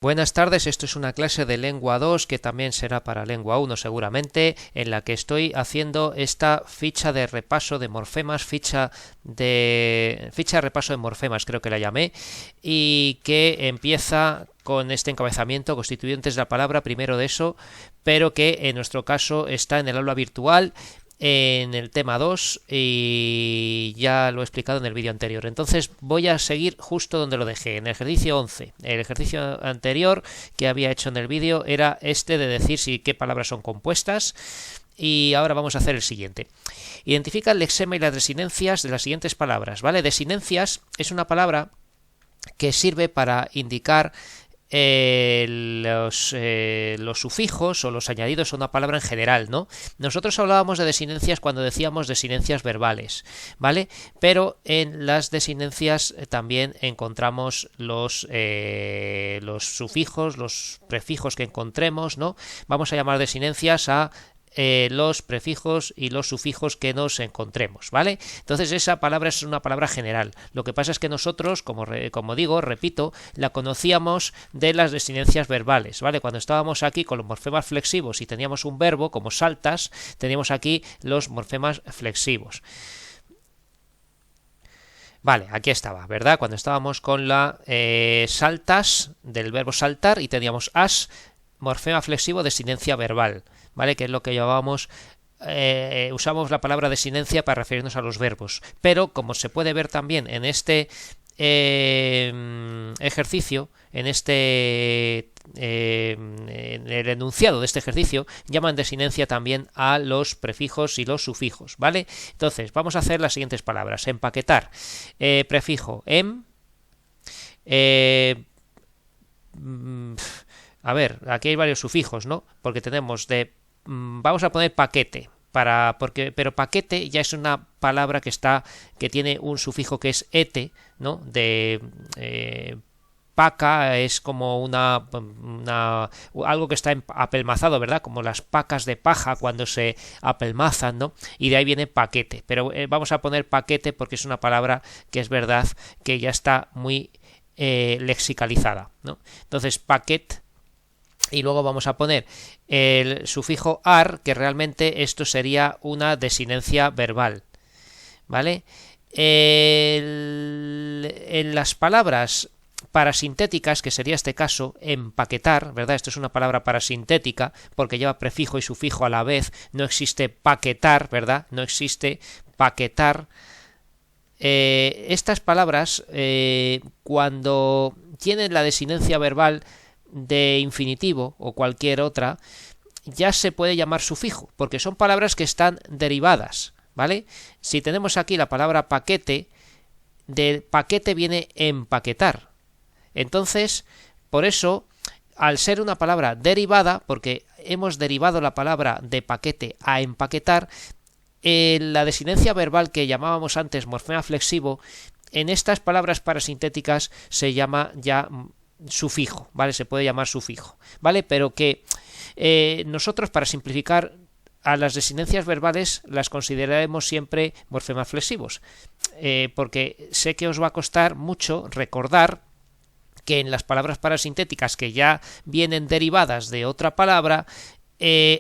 Buenas tardes, esto es una clase de lengua 2 que también será para lengua 1 seguramente, en la que estoy haciendo esta ficha de repaso de morfemas, ficha de repaso de morfemas creo que la llamé, y que empieza con este encabezamiento, constituyentes de la palabra, primero de eso, pero que en nuestro caso está en el aula virtual en el tema 2 y ya lo he explicado en el vídeo anterior. Entonces voy a seguir justo donde lo dejé, en el ejercicio 11. El ejercicio anterior que había hecho en el vídeo era este de decir si qué palabras son compuestas. Y ahora vamos a hacer el siguiente. Identifica el lexema y las desinencias de las siguientes palabras, ¿vale? Desinencias es una palabra que sirve para indicar los sufijos o los añadidos a una palabra en general, ¿no? Nosotros hablábamos de desinencias cuando decíamos desinencias verbales, ¿vale? Pero en las desinencias también encontramos los sufijos, los prefijos que encontremos, ¿no? Vamos a llamar desinencias a los prefijos y los sufijos que nos encontremos, ¿vale? Entonces esa palabra es una palabra general. Lo que pasa es que nosotros, como digo, repito, la conocíamos de las desinencias verbales, ¿vale? Cuando estábamos aquí con los morfemas flexivos y teníamos un verbo como saltas, teníamos aquí los morfemas flexivos. Vale, aquí estaba, ¿verdad? Cuando estábamos con la saltas del verbo saltar y teníamos as, morfema flexivo, desinencia verbal, ¿vale? Que es lo que llamábamos, usamos la palabra desinencia para referirnos a los verbos. Pero, como se puede ver también en este ejercicio, en el enunciado de este ejercicio, llaman desinencia también a los prefijos y los sufijos, ¿vale? Entonces, vamos a hacer las siguientes palabras. Empaquetar, prefijo em, a ver, aquí hay varios sufijos, ¿no? Porque tenemos vamos a poner paquete, pero paquete ya es una palabra que tiene un sufijo que es ete, ¿no? Paca es como algo que está apelmazado, ¿verdad? Como las pacas de paja cuando se apelmazan, ¿no? Y de ahí viene paquete. Pero vamos a poner paquete porque es una palabra que es verdad que ya está muy lexicalizada, ¿no? Entonces, paquet. Y luego vamos a poner el sufijo ar, que realmente esto sería una desinencia verbal, ¿vale? En las palabras parasintéticas, que sería este caso, empaquetar, ¿verdad? Esto es una palabra parasintética porque lleva prefijo y sufijo a la vez. No existe paquetar, ¿verdad? No existe paquetar. Estas palabras, cuando tienen la desinencia verbal de infinitivo o cualquier otra, ya se puede llamar sufijo, porque son palabras que están derivadas, ¿vale? Si tenemos aquí la palabra paquete, del paquete viene empaquetar. Entonces, por eso, al ser una palabra derivada, porque hemos derivado la palabra de paquete a empaquetar, la desinencia verbal que llamábamos antes morfema flexivo, en estas palabras parasintéticas se llama ya sufijo, ¿vale? Se puede llamar sufijo, ¿vale? Pero que nosotros, para simplificar, a las desinencias verbales las consideraremos siempre morfemas flexivos, porque sé que os va a costar mucho recordar que en las palabras parasintéticas que ya vienen derivadas de otra palabra,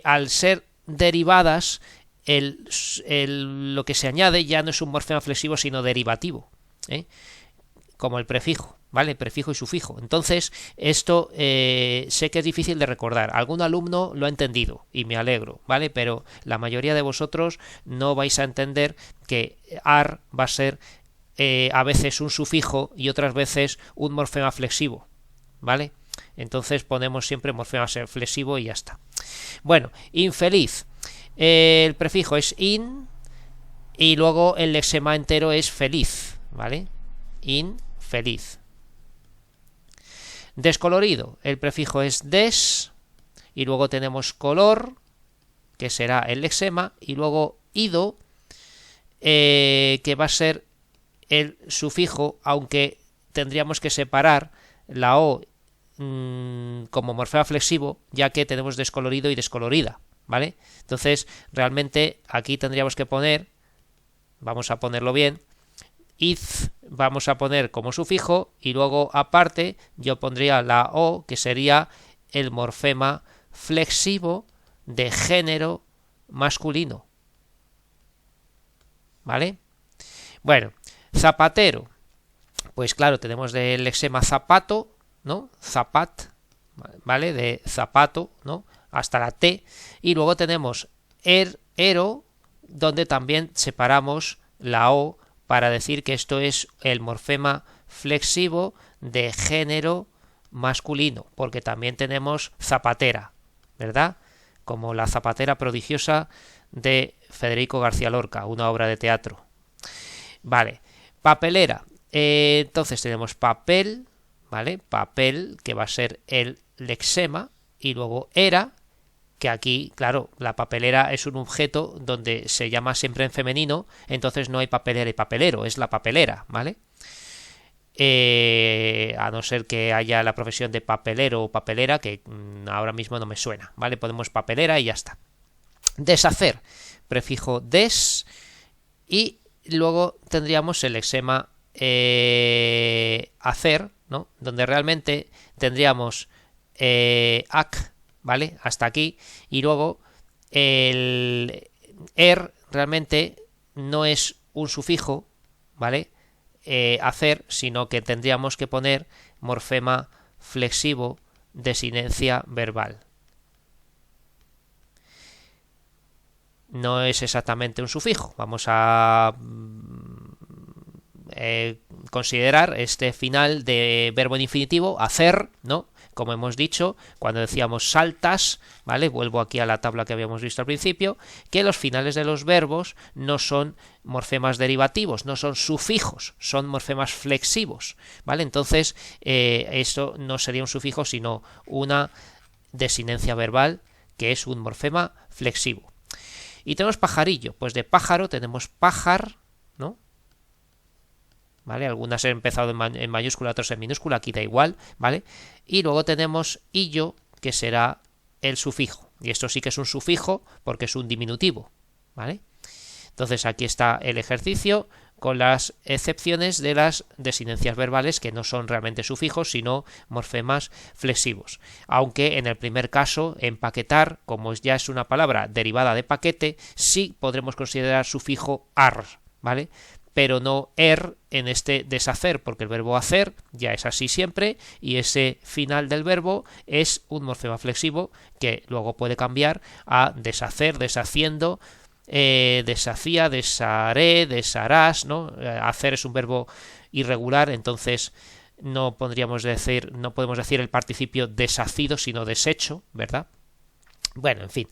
al ser derivadas, lo que se añade ya no es un morfema flexivo sino derivativo, como el prefijo, ¿vale? Prefijo y sufijo. Entonces, esto sé que es difícil de recordar. Algún alumno lo ha entendido y me alegro, ¿vale? Pero la mayoría de vosotros no vais a entender que ar va a ser a veces un sufijo y otras veces un morfema flexivo, ¿vale? Entonces ponemos siempre morfema flexivo y ya está. Bueno, infeliz. El prefijo es in y luego el lexema entero es feliz, ¿vale? Infeliz. Descolorido, el prefijo es des y luego tenemos color, que será el lexema, y luego ido, que va a ser el sufijo, aunque tendríamos que separar la o como morfema flexivo, ya que tenemos descolorido y descolorida, ¿vale? Entonces, realmente aquí tendríamos que poner, vamos a ponerlo bien, iz vamos a poner como sufijo y luego aparte yo pondría la o, que sería el morfema flexivo de género masculino. ¿Vale? Bueno, zapatero. Pues claro, tenemos del lexema zapato, ¿no? Zapat, ¿vale? De zapato, ¿no? Hasta la T. Y luego tenemos ero, donde también separamos la O para decir que esto es el morfema flexivo de género masculino, porque también tenemos zapatera, ¿verdad? Como la zapatera prodigiosa de Federico García Lorca, una obra de teatro. Vale, papelera. Entonces tenemos papel, ¿vale? Papel, que va a ser el lexema, y luego era, que aquí, claro, la papelera es un objeto donde se llama siempre en femenino, entonces no hay papelera y papelero, es la papelera, ¿vale? A no ser que haya la profesión de papelero o papelera, que ahora mismo no me suena, ¿vale? Ponemos papelera y ya está. Deshacer, prefijo des, y luego tendríamos el lexema hacer, ¿no? Donde realmente tendríamos ac, ¿vale? Hasta aquí, y luego el realmente no es un sufijo, ¿vale? Hacer, sino que tendríamos que poner morfema flexivo de sinencia verbal. No es exactamente un sufijo. Vamos a considerar este final de verbo en infinitivo, hacer, ¿no? Como hemos dicho, cuando decíamos saltas, ¿vale? Vuelvo aquí a la tabla que habíamos visto al principio, que los finales de los verbos no son morfemas derivativos, no son sufijos, son morfemas flexivos, ¿vale? Entonces, esto no sería un sufijo, sino una desinencia verbal, que es un morfema flexivo. Y tenemos pajarillo, pues de pájaro tenemos pájar, ¿no? ¿Vale? Algunas han empezado en mayúscula, otras en minúscula, aquí da igual, ¿vale? Y luego tenemos illo, que será el sufijo. Y esto sí que es un sufijo porque es un diminutivo, ¿vale? Entonces aquí está el ejercicio con las excepciones de las desinencias verbales que no son realmente sufijos, sino morfemas flexivos. Aunque en el primer caso, empaquetar, como ya es una palabra derivada de paquete, sí podremos considerar sufijo ar, ¿vale? Pero no en este deshacer, porque el verbo hacer ya es así siempre y ese final del verbo es un morfema flexivo que luego puede cambiar a deshacer, deshaciendo, deshacía, desharé, desharás, ¿no? Hacer es un verbo irregular, entonces no podemos decir el participio deshacido, sino deshecho, ¿verdad? Bueno, en fin.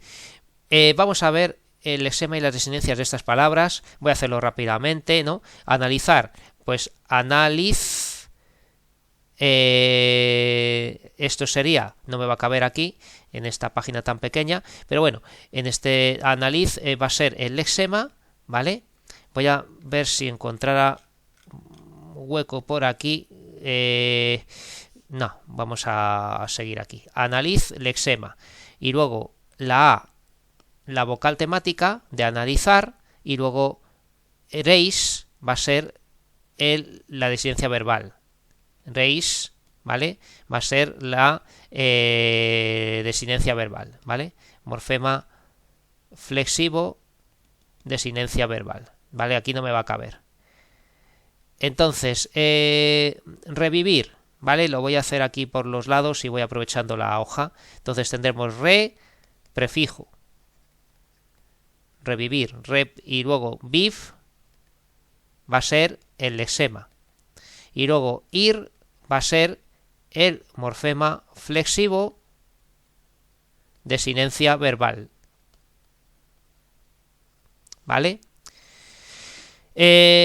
Vamos a ver el lexema y las desinencias de estas palabras. Voy a hacerlo rápidamente, ¿no? Analizar, pues analiz, esto sería, no me va a caber aquí en esta página tan pequeña, pero bueno, en este analiz va a ser el lexema, ¿vale? Voy a ver si encontrara hueco por aquí. No, vamos a seguir aquí. Analiz, lexema, y luego la A, la vocal temática de analizar, y luego reis va a ser la desinencia verbal. Reis, ¿vale? Va a ser la desinencia verbal, ¿vale? Morfema flexivo, desinencia verbal, ¿vale? Aquí no me va a caber. Entonces, revivir, ¿vale? Lo voy a hacer aquí por los lados y voy aprovechando la hoja. Entonces tendremos prefijo, revivir, y luego viv va a ser el lexema, y luego ir va a ser el morfema flexivo desinencia verbal, ¿vale?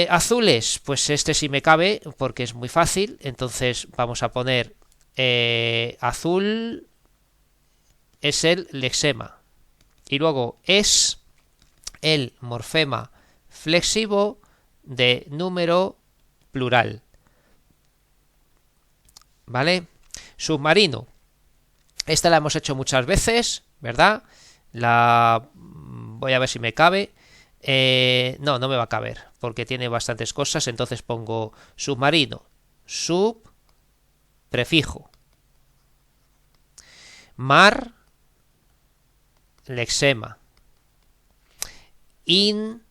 Azules, pues este sí me cabe porque es muy fácil, entonces vamos a poner azul es el lexema, y luego es el morfema flexivo de número plural, ¿vale? Submarino, esta la hemos hecho muchas veces, ¿verdad? Voy a ver si me cabe. No, no me va a caber, porque tiene bastantes cosas, entonces pongo submarino, sub, prefijo. Mar, lexema. In,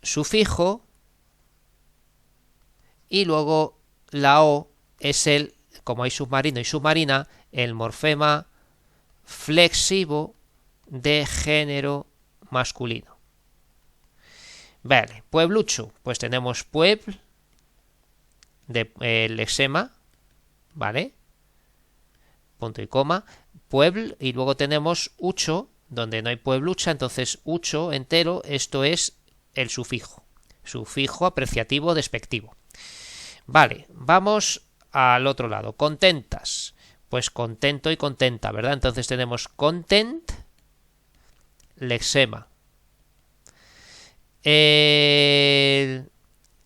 sufijo. Y luego la O es el, como hay submarino y submarina, el morfema flexivo de género masculino. Vale, pueblucho, pues tenemos puebl de lexema, ¿vale? Punto y coma, puebl, y luego tenemos ucho, donde no hay pueblucha, entonces ucho entero, esto es el sufijo apreciativo despectivo. Vale, vamos al otro lado, contentas, pues contento y contenta, ¿verdad? Entonces tenemos content, lexema.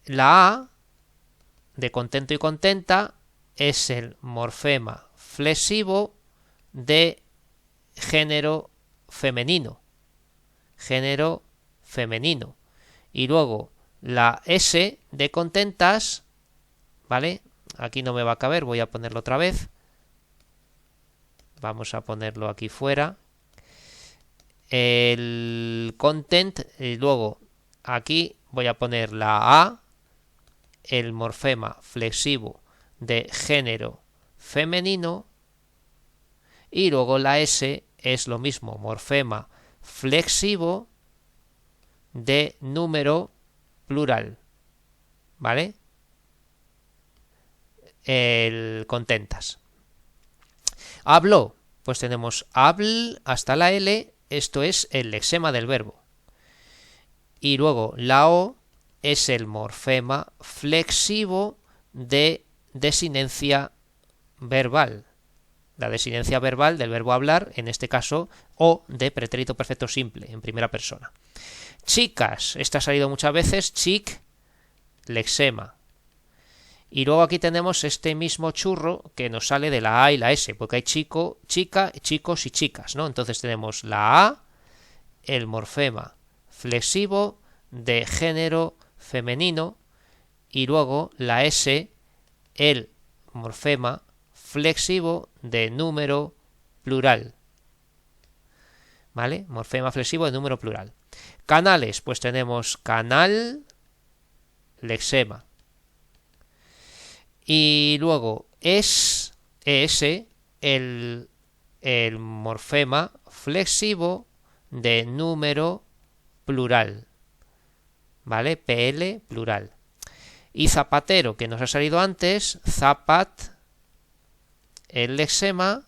La A de contento y contenta es el morfema flexivo de género femenino. Y luego la S de contentas, ¿vale? Aquí no me va a caber, voy a ponerlo otra vez. Vamos a ponerlo aquí fuera. El content, y luego aquí voy a poner la A, el morfema flexivo de género femenino, y luego la S es lo mismo, morfema flexivo de número plural, ¿vale? El contentas. Hablo, pues tenemos habl hasta la L, esto es el lexema del verbo. Y luego la O es el morfema flexivo de desinencia verbal. La desinencia verbal del verbo hablar, en este caso, o de pretérito perfecto simple, en primera persona. Chicas, esta ha salido muchas veces, chic, lexema. Y luego aquí tenemos este mismo churro que nos sale de la A y la S, porque hay chico, chica, chicos y chicas, ¿no? Entonces tenemos la A, el morfema flexivo de género femenino, y luego la S, el morfema flexivo de número plural, ¿vale? Morfema flexivo de número plural. Canales, pues tenemos canal, lexema. Y luego es el morfema flexivo de número plural, ¿vale? PL plural. Y zapatero, que nos ha salido antes, zapat, el lexema,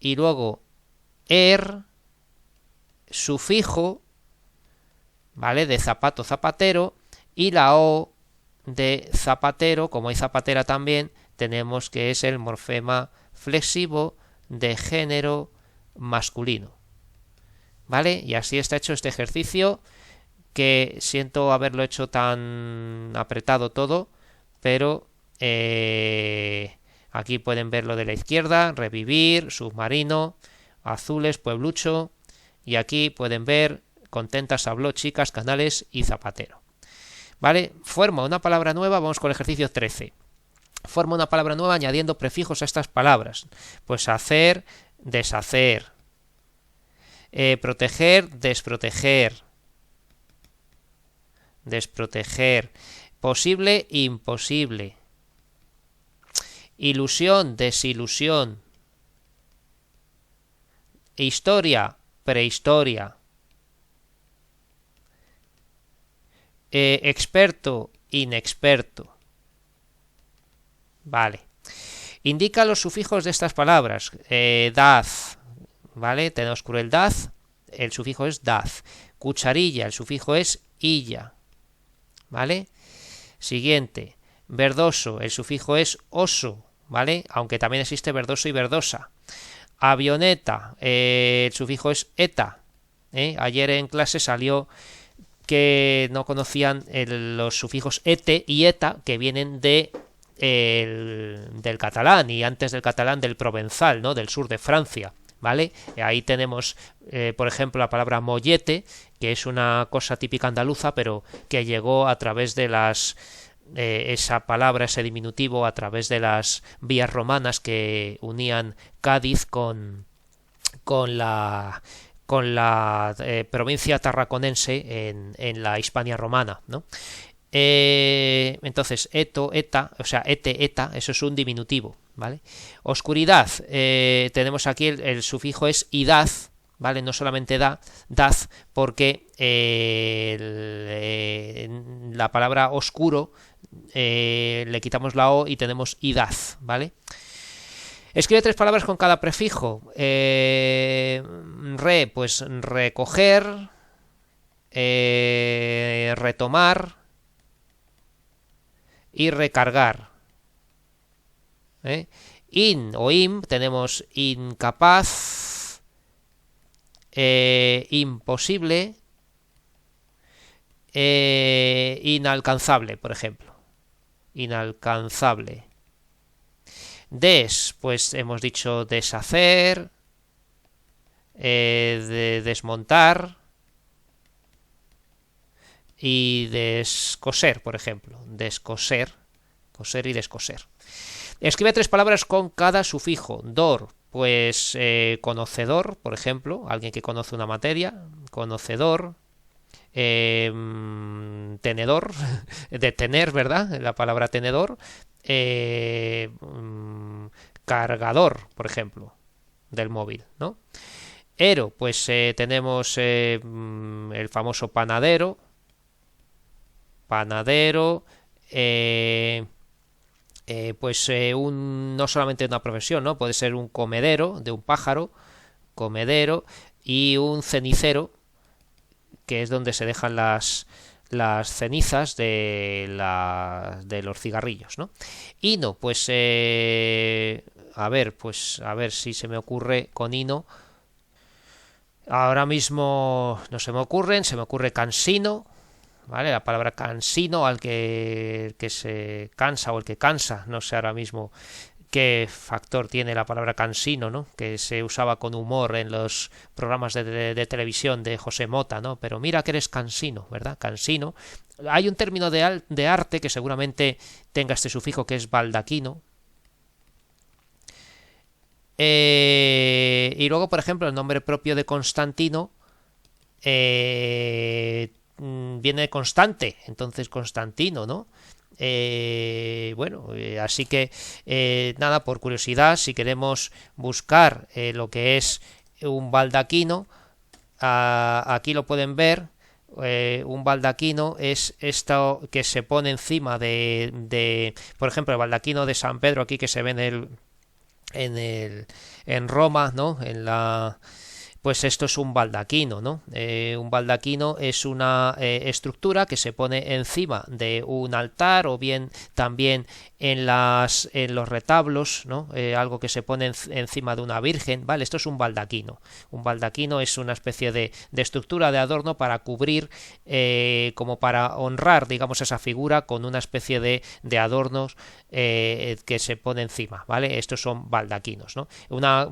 y luego sufijo, ¿vale? De zapato, zapatero, y la O de zapatero, como hay zapatera también, tenemos que es el morfema flexivo de género masculino, ¿vale? Y así está hecho este ejercicio, que siento haberlo hecho tan apretado todo, pero aquí pueden ver lo de la izquierda, revivir, submarino, azules, pueblucho, y aquí pueden ver contentas, habló, chicas, canales y zapatero. ¿Vale? Forma una palabra nueva, vamos con el ejercicio 13. Forma una palabra nueva añadiendo prefijos a estas palabras. Pues hacer, deshacer. Proteger, desproteger. Desproteger. Posible, imposible. Ilusión, desilusión. Historia, prehistoria. Experto, inexperto. Vale. Indica los sufijos de estas palabras. Daz, ¿vale? Tenemos crueldad, el sufijo es daz. Cucharilla, el sufijo es illa, ¿vale? Siguiente. Verdoso, el sufijo es oso, ¿vale? Aunque también existe verdoso y verdosa. Avioneta, el sufijo es eta. Ayer en clase salió que no conocían los sufijos ete y eta, que vienen del catalán, y antes del catalán del provenzal, ¿no? Del sur de Francia. ¿vale? Ahí tenemos, por ejemplo, la palabra mollete, que es una cosa típica andaluza, pero que llegó a través de esa palabra, ese diminutivo, a través de las vías romanas que unían Cádiz con la provincia tarraconense en la Hispania romana, ¿no? Entonces, eto, eta, o sea, ete, eta, eso es un diminutivo, ¿vale? Oscuridad, tenemos aquí el sufijo es idaz, ¿vale? No solamente daz, porque la palabra oscuro le quitamos la o y tenemos idaz, ¿vale? Escribe 3 palabras con cada prefijo. Pues recoger, retomar y recargar. In o im tenemos incapaz, imposible, inalcanzable, por ejemplo. Inalcanzable. Pues hemos dicho deshacer, desmontar y descoser, por ejemplo. Descoser, coser y descoser. Escribe 3 palabras con cada sufijo. Dor, pues conocedor, por ejemplo, alguien que conoce una materia. Conocedor. Tenedor, de tener, ¿verdad? La palabra tenedor. Cargador, por ejemplo, del móvil, ¿no? Ero, pues tenemos el famoso panadero, no solamente una profesión, ¿no? Puede ser un comedero de un pájaro, comedero, y un cenicero, que es donde se dejan las cenizas de los cigarrillos, ¿no? Hino, pues a ver si se me ocurre con hino. Ahora mismo no se me ocurre cansino, ¿vale? La palabra cansino, al que se cansa o el que cansa, no sé ahora mismo qué factor tiene la palabra cansino, ¿no? Que se usaba con humor en los programas de televisión de José Mota, ¿no? Pero mira que eres cansino, ¿verdad? Cansino. Hay un término de arte que seguramente tenga este sufijo, que es baldaquino. Y luego, por ejemplo, el nombre propio de Constantino viene de Constante, entonces Constantino, ¿no? Así que nada, por curiosidad, si queremos buscar lo que es un baldaquino, aquí lo pueden ver. Un baldaquino es esto que se pone encima por ejemplo, el baldaquino de San Pedro, aquí que se ve en Roma, ¿no? Pues esto es un baldaquino, ¿no? Un baldaquino es una estructura que se pone encima de un altar, o bien también en los retablos, ¿no? Algo que se pone encima de una virgen, ¿vale? Esto es un baldaquino. Un baldaquino es una especie de estructura de adorno para cubrir, como para honrar, digamos, esa figura con una especie de adornos que se pone encima, ¿vale? Estos son baldaquinos, ¿no?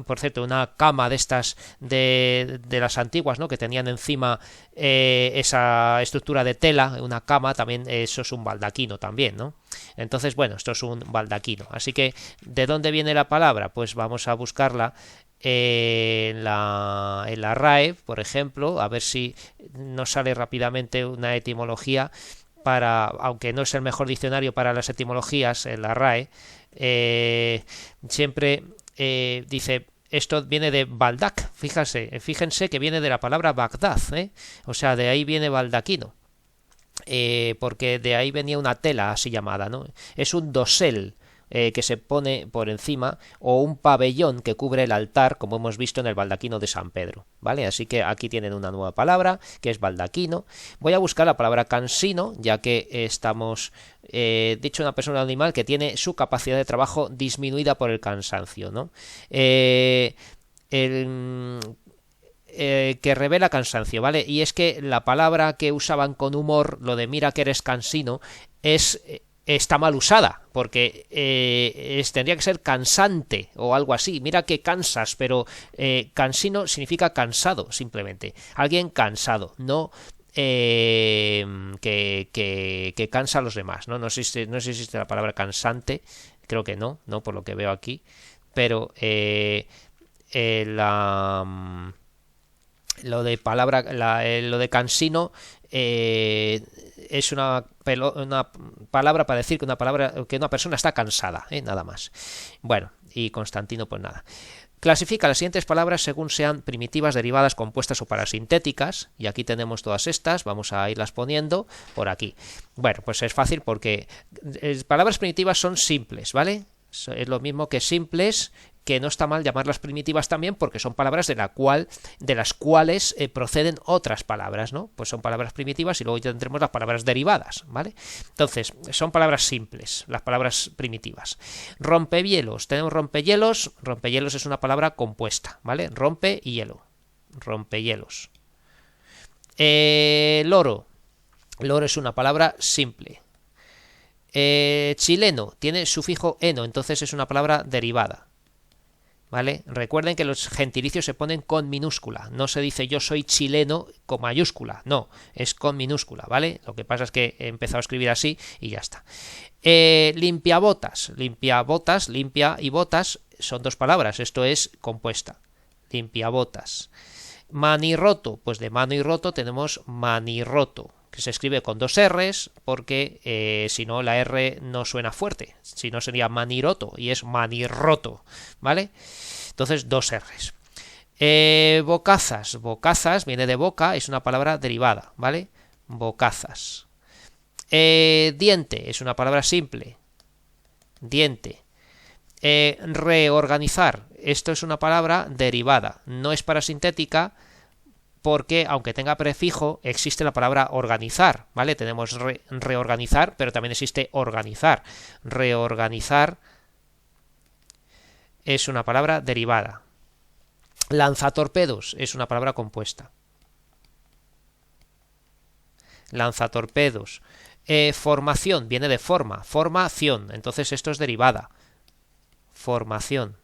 Por cierto, una cama de estas de las antiguas, ¿no? Que tenían encima esa estructura de tela, una cama, también eso es un baldaquino también, ¿no? Entonces, bueno, esto es un baldaquino. Así que, ¿de dónde viene la palabra? Pues vamos a buscarla en la RAE, por ejemplo, a ver si nos sale rápidamente una etimología, aunque no es el mejor diccionario para las etimologías en la RAE, siempre dice... Esto viene de Baldac, fíjense que viene de la palabra Bagdad, o sea, de ahí viene baldaquino, porque de ahí venía una tela así llamada, ¿no? Es un dosel que se pone por encima, o un pabellón que cubre el altar, como hemos visto en el baldaquino de San Pedro, ¿vale? Así que aquí tienen una nueva palabra, que es baldaquino. Voy a buscar la palabra cansino, ya que estamos dicho una persona o animal que tiene su capacidad de trabajo disminuida por el cansancio, ¿no? Que revela cansancio, ¿vale? Y es que la palabra que usaban con humor, lo de mira que eres cansino, es está mal usada, porque tendría que ser cansante o algo así. Mira que cansas, pero cansino significa cansado, simplemente. Alguien cansado, no que cansa a los demás. No sé si existe la palabra cansante, creo que no por lo que veo aquí, pero lo de palabra, lo de cansino es una palabra para decir que una persona está cansada, nada más. Bueno, y Constantino pues nada. Clasifica las siguientes palabras según sean primitivas, derivadas, compuestas o parasintéticas, y aquí tenemos todas estas, vamos a irlas poniendo por aquí. Bueno, pues es fácil porque palabras primitivas son simples, ¿vale? Es lo mismo que simples, que no está mal llamarlas primitivas también porque son palabras de las cuales proceden otras palabras, ¿no? Pues son palabras primitivas y luego ya tendremos las palabras derivadas, ¿vale? Entonces, son palabras simples, las palabras primitivas. Rompehielos, tenemos rompehielos es una palabra compuesta, ¿vale? Rompe y hielo, rompehielos. Loro es una palabra simple. Chileno tiene sufijo eno, entonces es una palabra derivada. ¿Vale? Recuerden que los gentilicios se ponen con minúscula, no se dice yo soy chileno con mayúscula, no, es con minúscula, ¿vale? Lo que pasa es que he empezado a escribir así y ya está. Limpiabotas, limpia y botas son dos palabras, esto es compuesta, limpiabotas. Manirroto, pues de mano y roto tenemos manirroto, que se escribe con dos R's porque si no la R no suena fuerte, si no sería maniroto y es manirroto, ¿vale? Entonces dos R's. Bocazas viene de boca, es una palabra derivada, ¿vale? Bocazas. Diente es una palabra simple, diente. Reorganizar, esto es una palabra derivada, no es parasintética, porque aunque tenga prefijo existe la palabra organizar, ¿vale? Tenemos reorganizar, pero también existe organizar. Reorganizar es una palabra derivada. Lanzatorpedos es una palabra compuesta. Lanzatorpedos. Formación viene de formación, entonces esto es derivada. Formación.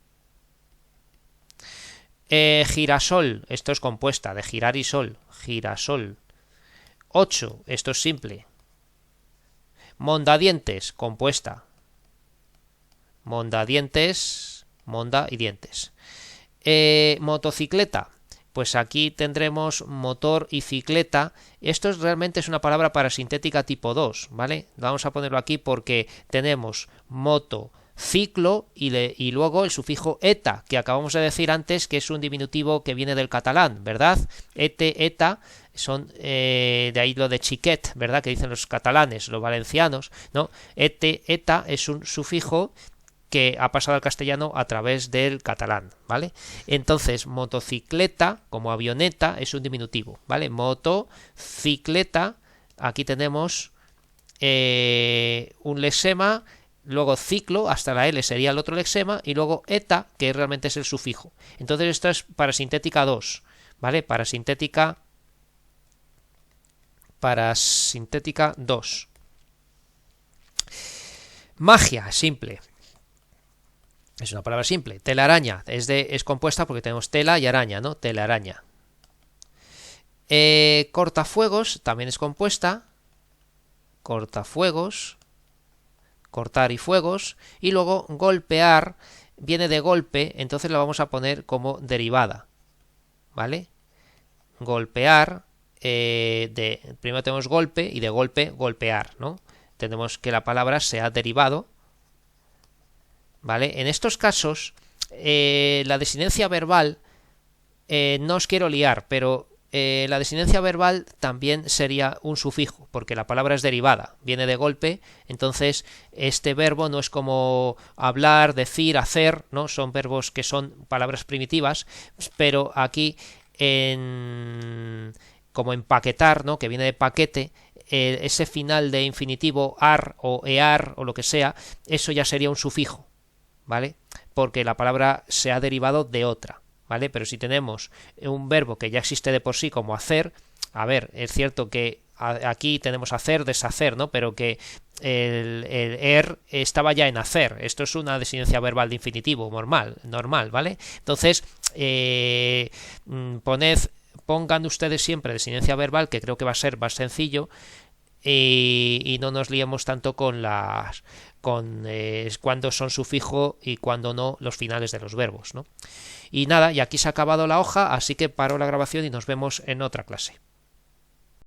Girasol, esto es compuesta, de girar y sol, girasol. 8, esto es simple. Mondadientes, compuesta. Mondadientes, monda y dientes. Motocicleta, pues aquí tendremos motor y cicleta. Esto realmente es una palabra parasintética tipo 2, ¿vale? Vamos a ponerlo aquí porque tenemos moto, ciclo y luego el sufijo eta, que acabamos de decir antes que es un diminutivo que viene del catalán, ¿verdad? Eta, son de ahí lo de chiquet, ¿verdad? Que dicen los catalanes, los valencianos, ¿no? Eta es un sufijo que ha pasado al castellano a través del catalán, ¿vale? Entonces, motocicleta, como avioneta, es un diminutivo, ¿vale? Motocicleta, aquí tenemos un lexema. Luego ciclo, hasta la L sería el otro lexema, y luego eta, que realmente es el sufijo. Entonces esto es parasintética 2, ¿vale? Parasintética 2. Magia, simple. Es una palabra simple. Telaraña, es compuesta porque tenemos tela y araña, ¿no? Telaraña. Cortafuegos, también es compuesta. Cortafuegos. Cortar y fuegos, y luego golpear viene de golpe, entonces lo vamos a poner como derivada, ¿vale? Golpear, primero tenemos golpe y de golpe golpear, ¿no? Tenemos que la palabra sea derivado, ¿vale? En estos casos, la desinencia verbal, no os quiero liar, pero la desinencia verbal también sería un sufijo, porque la palabra es derivada, viene de golpe, entonces este verbo no es como hablar, decir, hacer, ¿no? Son verbos que son palabras primitivas, pero aquí como empaquetar, ¿no? Que viene de paquete, ese final de infinitivo ar o ear o lo que sea, eso ya sería un sufijo, ¿vale? Porque la palabra se ha derivado de otra. ¿Vale? Pero si tenemos un verbo que ya existe de por sí como hacer, a ver, es cierto que aquí tenemos hacer, deshacer, ¿no? Pero que el er estaba ya en hacer. Esto es una designancia verbal de infinitivo normal, ¿vale? Entonces, pongan ustedes siempre designancia verbal, que creo que va a ser más sencillo, y no nos liemos tanto con cuándo son sufijo y cuándo no los finales de los verbos, ¿no? Y nada, y aquí se ha acabado la hoja, así que paro la grabación y nos vemos en otra clase.